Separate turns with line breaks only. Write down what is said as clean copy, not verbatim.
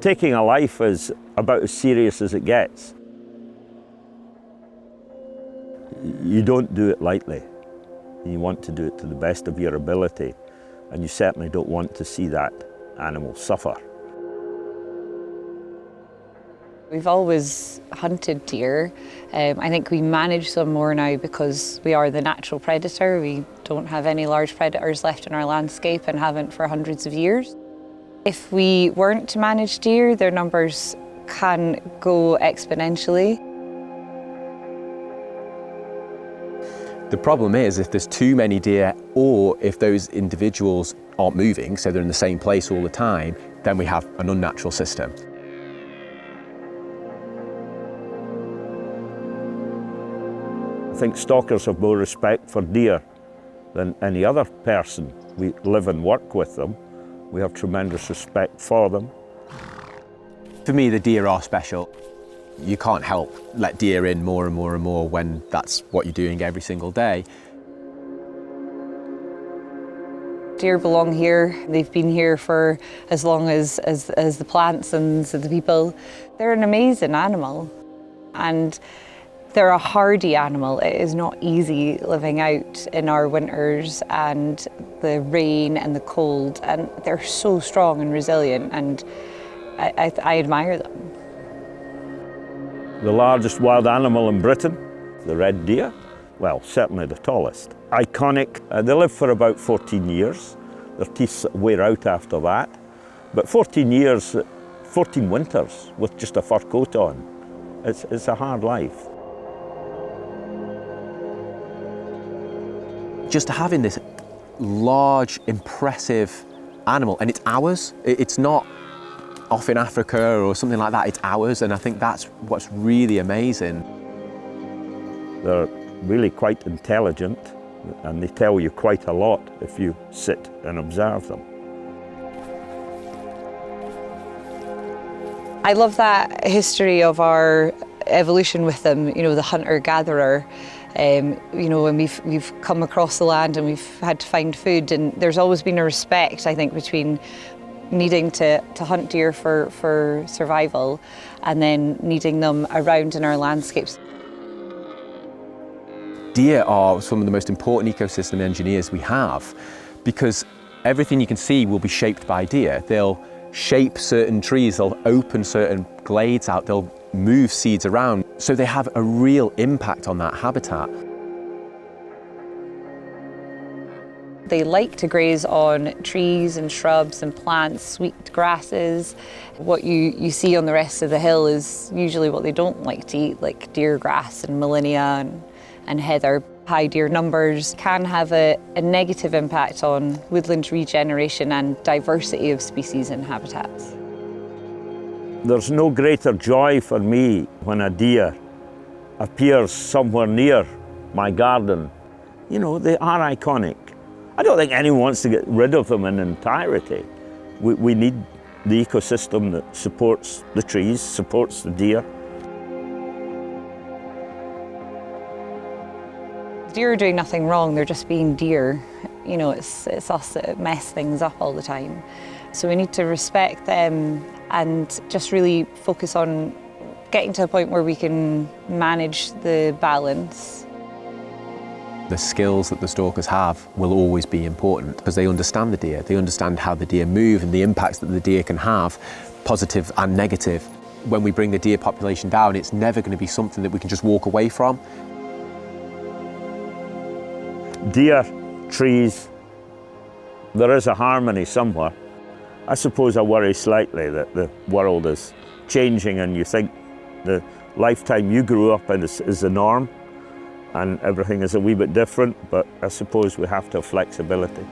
Taking a life is about as serious as it gets. You don't do it lightly. You want to do it to the best of your ability, and you certainly don't want to see that animal suffer.
We've always hunted deer. I think we manage them more now because we are the natural predator. We don't have any large predators left in our landscape and haven't for hundreds of years. If we weren't to manage deer, their numbers can go exponentially.
The problem is if there's too many deer, or if those individuals aren't moving, so they're in the same place all the time, then we have an unnatural system.
I think stalkers have more respect for deer than any other person. We live and work with them. We have tremendous respect for them.
For me, the deer are special. You can't help let deer in more and more and more when that's what you're doing every single day.
Deer belong here. They've been here for as long as the plants and the people. They're an amazing animal, and they're a hardy animal. It is not easy living out in our winters and the rain and the cold, and they're so strong and resilient, and I admire them.
The largest wild animal in Britain, the red deer, well, certainly the tallest. Iconic. They live for about 14 years. Their teeth wear out after that. But 14 years, 14 winters with just a fur coat on. It's a hard life.
Just having this large, impressive animal, and it's ours. It's not off in Africa or something like that, it's ours, and I think that's what's really amazing.
They're really quite intelligent, and they tell you quite a lot if you sit and observe them.
I love that history of our evolution with them, you know, the hunter-gatherer. You know, when we've come across the land and we've had to find food, and there's always been a respect, I think, between needing to hunt deer for survival and then needing them around in our landscapes.
Deer are some of the most important ecosystem engineers we have, because everything you can see will be shaped by deer. They'll shape certain trees, they'll open certain glades out, they'll move seeds around, so they have a real impact on that habitat.
They like to graze on trees and shrubs and plants, sweet grasses. What you see on the rest of the hill is usually what they don't like to eat, like deer grass and millennia and heather. High deer numbers can have a negative impact on woodland regeneration and diversity of species and habitats.
There's no greater joy for me when a deer appears somewhere near my garden. You know, they are iconic. I don't think anyone wants to get rid of them in entirety. We need the ecosystem that supports the trees, supports the deer.
Deer are doing nothing wrong, they're just being deer. You know, it's us that mess things up all the time. So we need to respect them and just really focus on getting to a point where we can manage the balance.
The skills that the stalkers have will always be important because they understand the deer. They understand how the deer move and the impacts that the deer can have, positive and negative. When we bring the deer population down, it's never going to be something that we can just walk away from.
Deer, trees, there is a harmony somewhere. I suppose I worry slightly that the world is changing and you think the lifetime you grew up in is the norm and everything is a wee bit different, but I suppose we have to have flexibility.